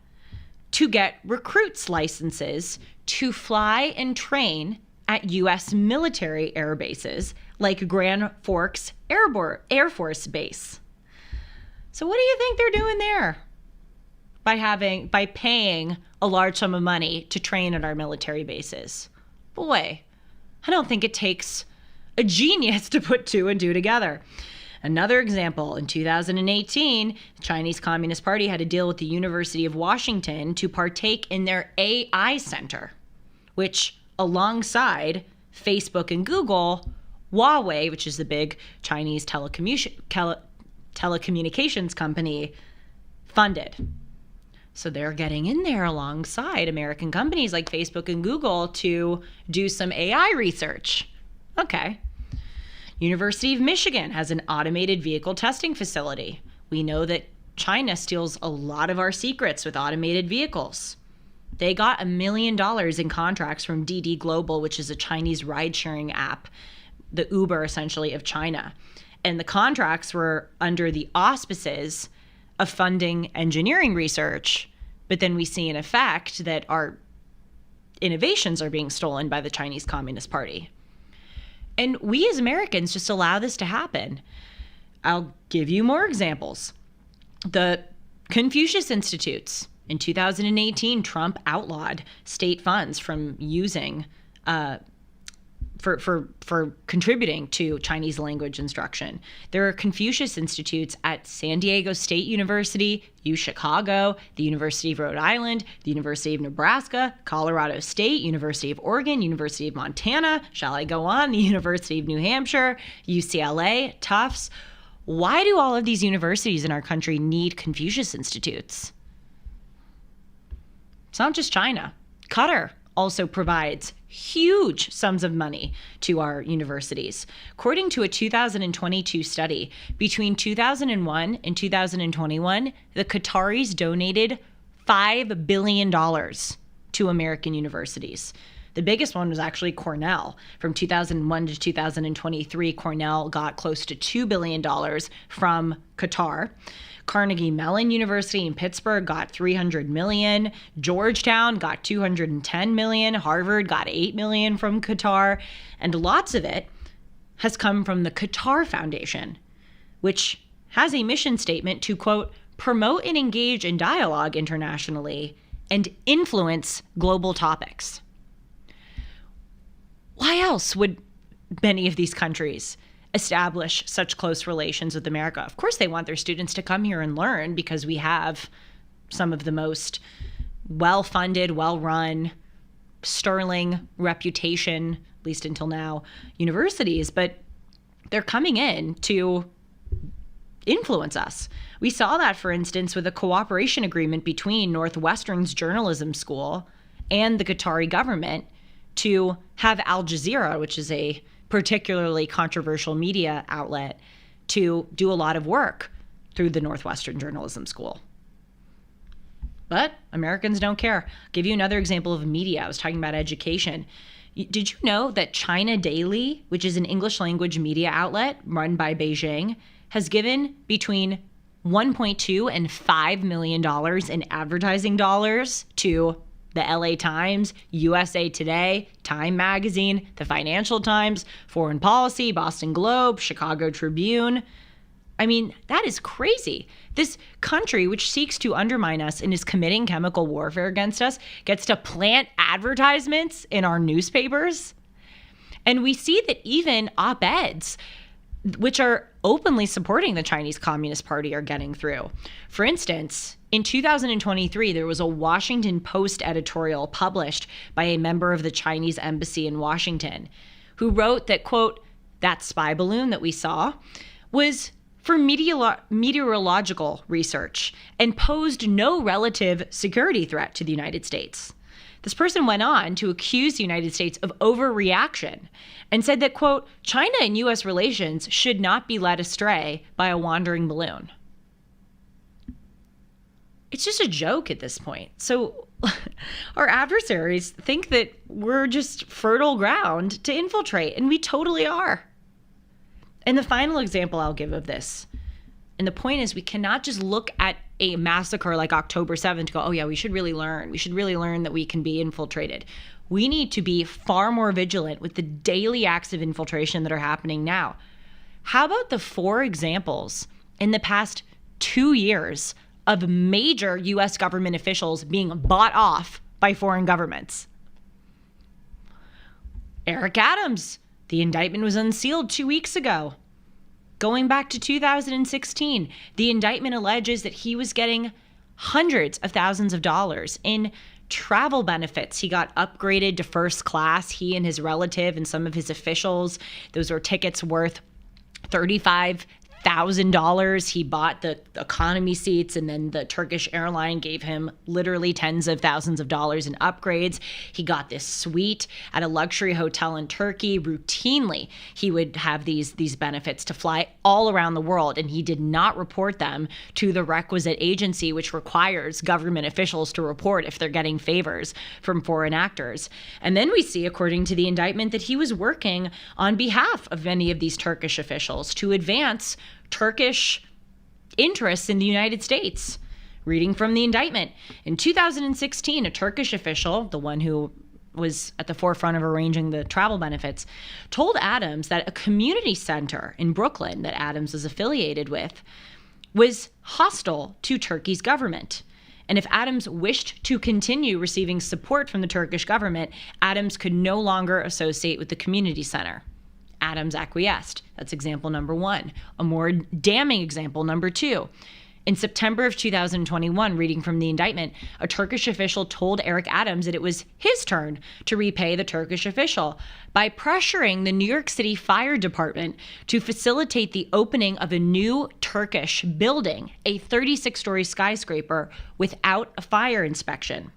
to get recruits licenses to fly and train at U.S. military air bases like Grand Forks Air Force Base. So what do you think they're doing there by paying a large sum of money to train at our military bases? Boy, I don't think it takes a genius to put two and two together. Another example, in 2018, the Chinese Communist Party had a deal with the University of Washington to partake in their AI center, which alongside Facebook and Google, Huawei, which is the big Chinese telecommunications company, funded. So they're getting in there alongside American companies like Facebook and Google to do some AI research. Okay. University of Michigan has an automated vehicle testing facility. We know that China steals a lot of our secrets with automated vehicles. They got $1 million in contracts from DD Global, which is a Chinese ride-sharing app, the Uber essentially of China. And the contracts were under the auspices of funding engineering research. But then we see in effect that our innovations are being stolen by the Chinese Communist Party. And we as Americans just allow this to happen. I'll give you more examples. The Confucius Institutes. In 2018, Trump outlawed state funds from using for contributing to Chinese language instruction. There are Confucius Institutes at San Diego State University, UChicago, the University of Rhode Island, the University of Nebraska, Colorado State, University of Oregon, University of Montana, shall I go on, the University of New Hampshire, UCLA, Tufts. Why do all of these universities in our country need Confucius Institutes? It's not just China. Qatar also provides huge sums of money to our universities. According to a 2022 study, between 2001 and 2021, the Qataris donated $5 billion to American universities. The biggest one was actually Cornell. From 2001 to 2023, Cornell got close to $2 billion from Qatar. Carnegie Mellon University in Pittsburgh got $300 million. Georgetown got $210 million. Harvard got $8 million from Qatar. And lots of it has come from the Qatar Foundation, which has a mission statement to, quote, promote and engage in dialogue internationally and influence global topics. Why else would many of these countries establish such close relations with America? Of course, they want their students to come here and learn because we have some of the most well-funded, well-run, sterling reputation, at least until now, universities, but they're coming in to influence us. We saw that, for instance, with a cooperation agreement between Northwestern's journalism school and the Qatari government to have Al Jazeera, which is a particularly controversial media outlet, to do a lot of work through the Northwestern Journalism School. But Americans don't care. I'll give you another example of media. I was talking about education. Did you know that China Daily, which is an English language media outlet run by Beijing, has given between $1.2 and $5 million in advertising dollars to the LA Times, USA Today, Time Magazine, the Financial Times, Foreign Policy, Boston Globe, Chicago Tribune? I mean, that is crazy. This country, which seeks to undermine us and is committing chemical warfare against us, gets to plant advertisements in our newspapers. And we see that even op-eds, which are openly supporting the Chinese Communist Party, are getting through. For instance, in 2023, there was a Washington Post editorial published by a member of the Chinese embassy in Washington who wrote that, quote, that spy balloon that we saw was for meteorological research and posed no relative security threat to the United States. This person went on to accuse the United States of overreaction and said that, quote, China and U.S. relations should not be led astray by a wandering balloon. It's just a joke at this point. So our adversaries think that we're just fertile ground to infiltrate, and we totally are. And the final example I'll give of this, and the point is we cannot just look at a massacre like October 7th to go, oh yeah, we should really learn. We should really learn that we can be infiltrated. We need to be far more vigilant with the daily acts of infiltration that are happening now. How about the 4 examples in the past 2 years of major U.S. government officials being bought off by foreign governments? Eric Adams, the indictment was unsealed 2 weeks ago. Going back to 2016, the indictment alleges that he was getting hundreds of thousands of dollars in travel benefits. He got upgraded to first class, he and his relative and some of his officials. Those were tickets worth $35,000. He bought the economy seats, and then the Turkish airline gave him literally tens of thousands of dollars in upgrades. He got this suite at a luxury hotel in Turkey. Routinely, he would have these benefits to fly all around the world, and he did not report them to the requisite agency, which requires government officials to report if they're getting favors from foreign actors. And then we see, according to the indictment, that he was working on behalf of many of these Turkish officials to advance Turkish interests in the United States. Reading from the indictment, in 2016, a Turkish official, the one who was at the forefront of arranging the travel benefits, told Adams that a community center in Brooklyn that Adams was affiliated with was hostile to Turkey's government. And if Adams wished to continue receiving support from the Turkish government, Adams could no longer associate with the community center. Adams acquiesced. That's example number 1. A more damning example, number 2. In September of 2021, reading from the indictment, a Turkish official told Eric Adams that it was his turn to repay the Turkish official by pressuring the New York City Fire Department to facilitate the opening of a new Turkish building, a 36-story skyscraper, without a fire inspection.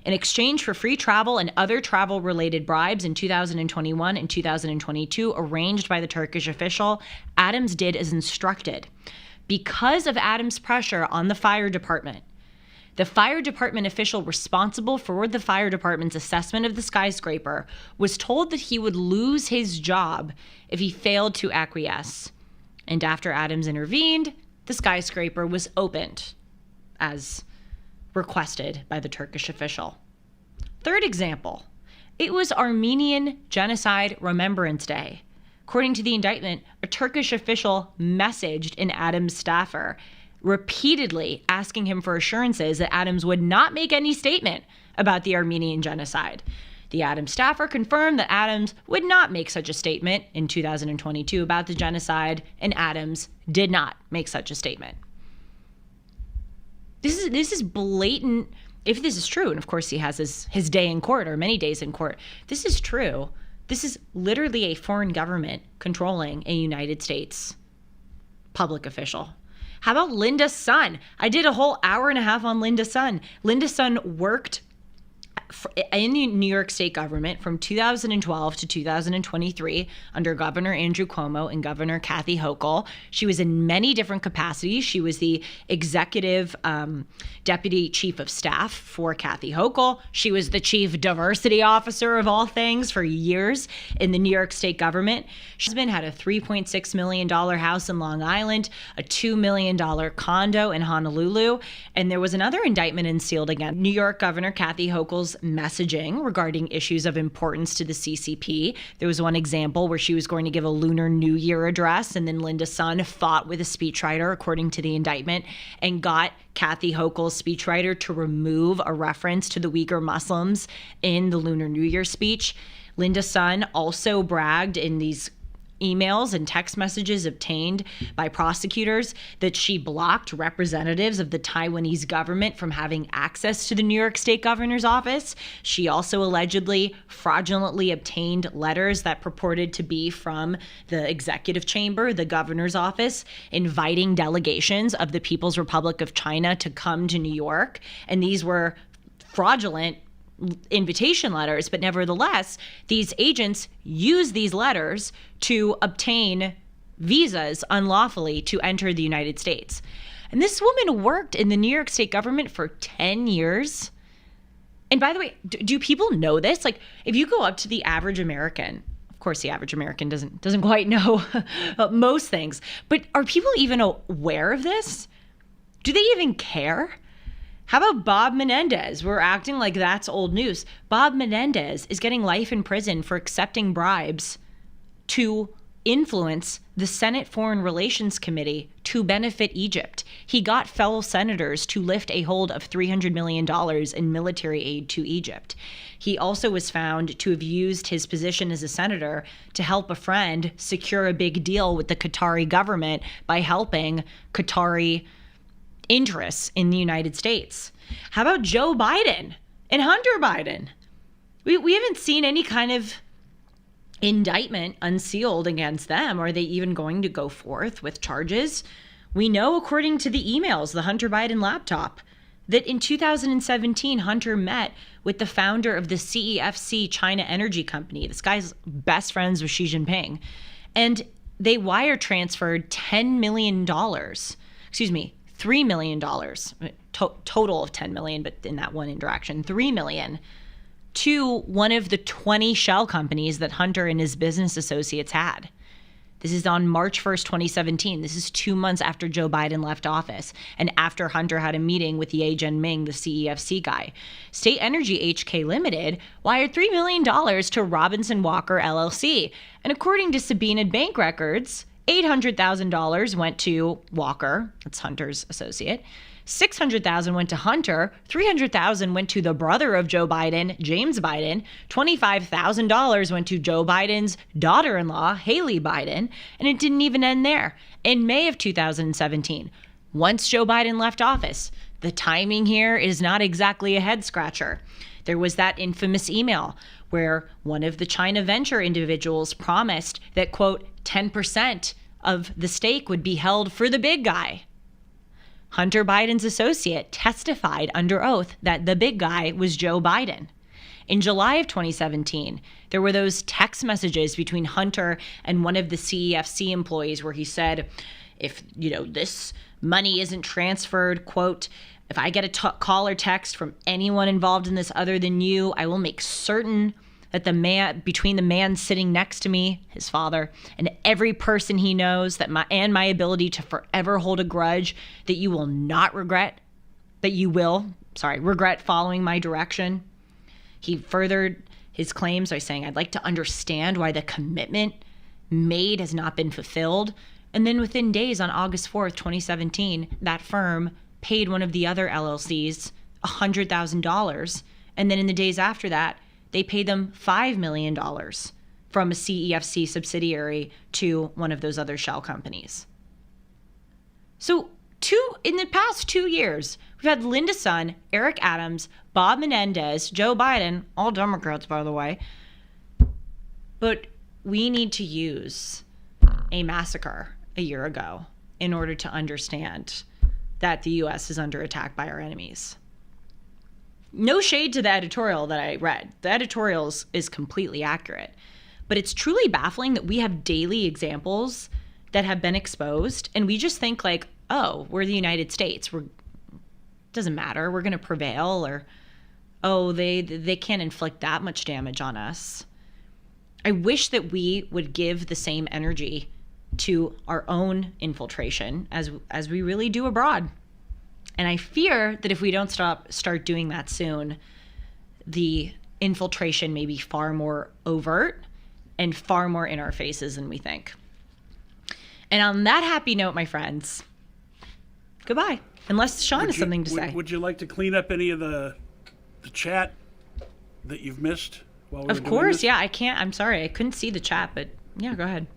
In exchange for free travel and other travel-related bribes in 2021 and 2022 arranged by the Turkish official, Adams did as instructed. Because of Adams' pressure on the fire department official responsible for the fire department's assessment of the skyscraper was told that he would lose his job if he failed to acquiesce. And after Adams intervened, the skyscraper was opened as requested by the Turkish official. Third example, it was Armenian Genocide Remembrance Day. According to the indictment, a Turkish official messaged an Adams staffer, repeatedly asking him for assurances that Adams would not make any statement about the Armenian genocide. The Adams staffer confirmed that Adams would not make such a statement in 2022 about the genocide, and Adams did not make such a statement. This is blatant if this is true, and of course he has his day in court or many days in court, this is true. This is literally a foreign government controlling a United States public official. How about Linda Sun? I did a whole hour and a half on Linda Sun. Linda Sun worked in the New York State government from 2012 to 2023 under Governor Andrew Cuomo and Governor Kathy Hochul. She was in many different capacities. She was the executive deputy chief of staff for Kathy Hochul. She was the chief diversity officer of all things for years in the New York State government. She's had a $3.6 million house in Long Island, a $2 million condo in Honolulu, and there was another indictment unsealed against New York Governor Kathy Hochul's messaging regarding issues of importance to the CCP. There was one example where she was going to give a Lunar New Year address, and then Linda Sun fought with a speechwriter, according to the indictment, and got Kathy Hochul's speechwriter to remove a reference to the Uyghur Muslims in the Lunar New Year speech. Linda Sun also bragged in these emails and text messages obtained by prosecutors that she blocked representatives of the Taiwanese government from having access to the New York State governor's office. She also allegedly fraudulently obtained letters that purported to be from the executive chamber, the governor's office, inviting delegations of the People's Republic of China to come to New York. And these were fraudulent invitation letters, but nevertheless, these agents use these letters to obtain visas unlawfully to enter the United States. And this woman worked in the New York State government for 10 years. And by the way, do people know this? Like, if you go up to the average American, of course, the average American doesn't quite know most things, but are people even aware of this? Do they even care? How about Bob Menendez? We're acting like that's old news. Bob Menendez is getting life in prison for accepting bribes to influence the Senate Foreign Relations Committee to benefit Egypt. He got fellow senators to lift a hold of $300 million in military aid to Egypt. He also was found to have used his position as a senator to help a friend secure a big deal with the Qatari government by helping Qatari interests in the United States. How about Joe Biden and Hunter Biden? We haven't seen any kind of indictment unsealed against them. Are they even going to go forth with charges? We know, according to the emails, the Hunter Biden laptop, that in 2017, Hunter met with the founder of the CEFC China Energy Company. This guy's best friends with Xi Jinping. And they wire transferred $10 million, $3 million, total of $10 million, but in that one interaction, $3 million, to one of the 20 shell companies that Hunter and his business associates had. This is on March 1st, 2017. This is 2 months after Joe Biden left office and after Hunter had a meeting with Ye Jianming, the CEFC guy. State Energy HK Limited wired $3 million to Robinson Walker LLC. And according to subpoenaed bank records, $800,000 went to Walker, that's Hunter's associate. $600,000 went to Hunter. $300,000 went to the brother of Joe Biden, James Biden. $25,000 went to Joe Biden's daughter-in-law, Haley Biden. And it didn't even end there. In May of 2017, once Joe Biden left office, the timing here is not exactly a head scratcher. There was that infamous email where one of the China venture individuals promised that, quote, 10% of the stake would be held for the big guy. Hunter Biden's associate testified under oath that the big guy was Joe Biden. In July of 2017, there were those text messages between Hunter and one of the CEFC employees where he said, if, this money isn't transferred, quote, if I get a call or text from anyone involved in this other than you, I will make certain that between the man sitting next to me, his father, and every person he knows, my ability to forever hold a grudge, that you will not regret following my direction. He furthered his claims by saying, I'd like to understand why the commitment made has not been fulfilled. And then within days, on August 4th, 2017, that firm paid one of the other LLCs $100,000. And then in the days after that, they paid them $5 million from a CEFC subsidiary to one of those other shell companies. So in the past 2 years, we've had Linda Sun, Eric Adams, Bob Menendez, Joe Biden, all Democrats, by the way. But we need to use a massacre a year ago in order to understand that the U.S. is under attack by our enemies. No shade to the editorial that I read. The editorial is completely accurate. But it's truly baffling that we have daily examples that have been exposed, and we just think like, oh, we're the United States. Doesn't matter. We're going to prevail, or, oh, they can't inflict that much damage on us. I wish that we would give the same energy to our own infiltration as we really do abroad. And I fear that if we don't start doing that soon, the infiltration may be far more overt and far more in our faces than we think. And on that happy note, my friends, goodbye. Unless Sean has something to say. Would you like to clean up any of the chat that you've missed while we're Of course, yeah. I can't. I'm sorry. I couldn't see the chat, but yeah, go ahead.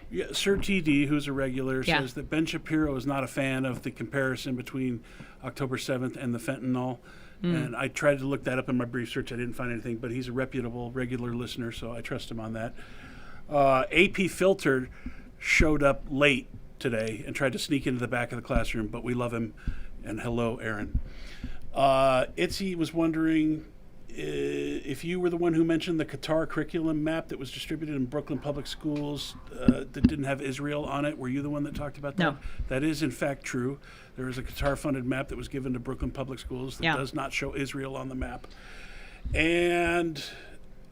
Yeah, Sir TD, who's a regular, says that Ben Shapiro is not a fan of the comparison between October 7th and the fentanyl. And I tried to look that up in my brief search. I didn't find anything, but he's a reputable, regular listener, so I trust him on that. AP Filtered showed up late today and tried to sneak into the back of the classroom, but we love him. And hello, Aaron. Itzy was wondering if you were the one who mentioned the Qatar curriculum map that was distributed in Brooklyn public schools that didn't have Israel on it. Were you the one that talked about that? No. That is, in fact, true. There is a Qatar-funded map that was given to Brooklyn public schools that does not show Israel on the map. And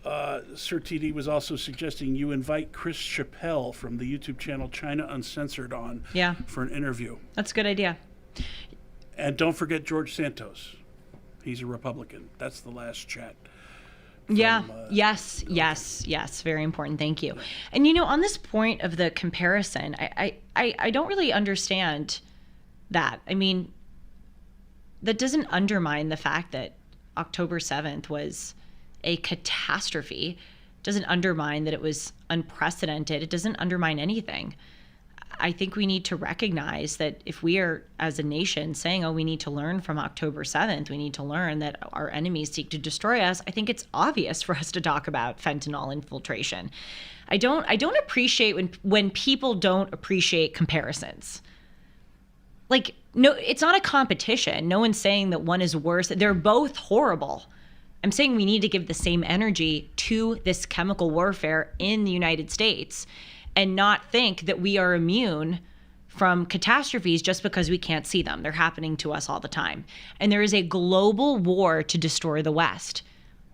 Sir TD was also suggesting you invite Chris Chappelle from the YouTube channel China Uncensored on for an interview. That's a good idea. And don't forget George Santos. He's a Republican. That's the last chat. Yes. Very important. Thank you. And, on this point of the comparison, I don't really understand that. I mean, that doesn't undermine the fact that October 7th was a catastrophe. It doesn't undermine that it was unprecedented. It doesn't undermine anything. I think we need to recognize that if we are, as a nation, saying, oh, we need to learn from October 7th, we need to learn that our enemies seek to destroy us, I think it's obvious for us to talk about fentanyl infiltration. I don't appreciate when people don't appreciate comparisons. Like, no, it's not a competition. No one's saying that one is worse. They're both horrible. I'm saying we need to give the same energy to this chemical warfare in the United States and not think that we are immune from catastrophes just because we can't see them. They're happening to us all the time. And there is a global war to destroy the West.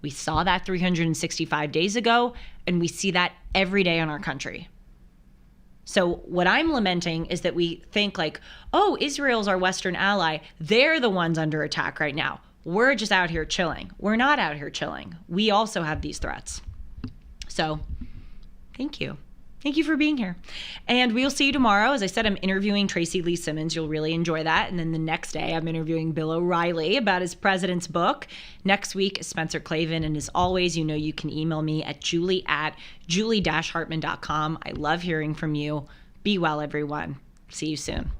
We saw that 365 days ago, and we see that every day in our country. So what I'm lamenting is that we think like, oh, Israel's our Western ally. They're the ones under attack right now. We're just out here chilling. We're not out here chilling. We also have these threats. So thank you. Thank you for being here. And we'll see you tomorrow. As I said, I'm interviewing Tracy Lee Simmons. You'll really enjoy that. And then the next day, I'm interviewing Bill O'Reilly about his president's book. Next week, Spencer Clavin. And as always, you can email me at julie@julie-hartman.com. I love hearing from you. Be well, everyone. See you soon.